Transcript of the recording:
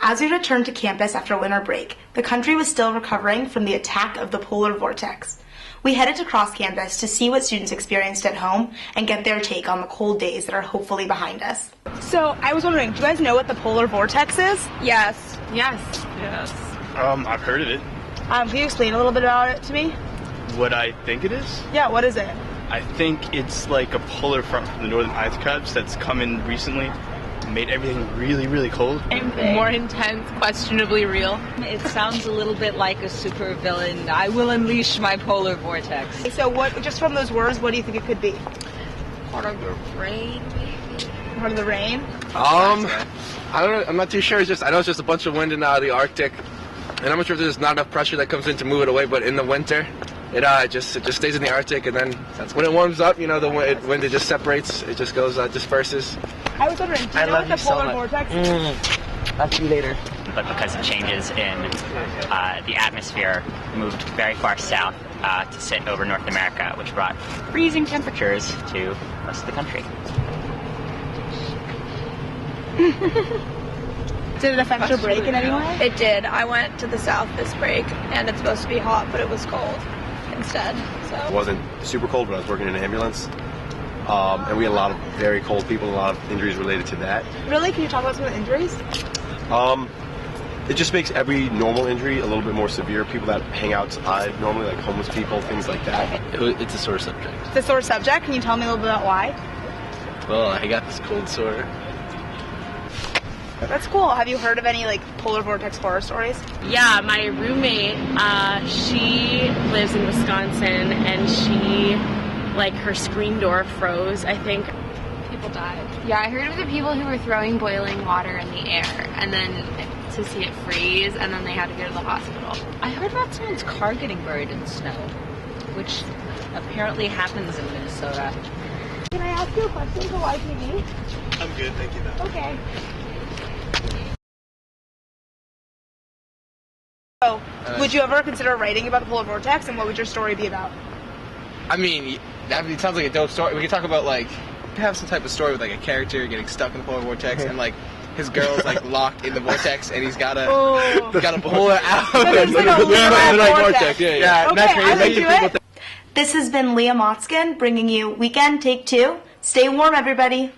As we returned to campus after winter break, the country was still recovering from the attack of the polar vortex. We headed to cross campus to see what students experienced at home and get their take on the cold days that are hopefully behind us. So, I was wondering, do you guys know what the polar vortex is? Yes. Yes. Yes. I've heard of it. Can you explain a little bit about it to me? What I think it is? Yeah, what is it? I think it's like a polar front from the northern ice caps that's come in recently. Made everything really, really cold. More intense, questionably real. It sounds a little bit like a supervillain. I will unleash my polar vortex. So what, just from those words, what do you think it could be? Part of the rain, maybe? Part of the rain? I don't know. I'm not too sure. I know it's just a bunch of wind in the Arctic, and I'm not sure if there's not enough pressure that comes in to move it away. But in the winter, it just stays in the Arctic, and then when it warms up, you know, the wind it just separates. It just goes disperses. I was wondering, do you know what the polar vortex is? I'll see you later. But because of changes in the atmosphere, moved very far south to sit over North America, which brought freezing temperatures to most of the country. Did it affect your break in any way? It did. I went to the south this break, and it's supposed to be hot, but it was cold instead. So It wasn't super cold, but I was working in an ambulance. And we had a lot of very cold people, a lot of injuries related to that. Really? Can you talk about some of the injuries? It just makes every normal injury a little bit more severe. People that hang outside normally, like homeless people, things like that. It's a sore subject. It's a sore subject. Can you tell me a little bit about why? Well, I got this cold sore. That's cool. Have you heard of any polar vortex horror stories? Yeah, my roommate, she lives in Wisconsin, and her screen door froze, I think. people died. Yeah, I heard of the people who were throwing boiling water in the air and then to see it freeze, and then they had to go to the hospital. I heard about someone's car getting buried in snow, which apparently happens in Minnesota. Can I ask you a question for YTV? I'm good, thank you though. Okay. So, would you ever consider writing about the polar vortex, and what would your story be about? I mean, it sounds like a dope story. We could talk about have some type of story with a character getting stuck in the polar vortex and his girl's locked in the vortex and he's gotta pull her out. So there's a vortex. Yeah. Okay, I'm into it. This has been Leah Motzkin bringing you Weekend Take 2. Stay warm, everybody.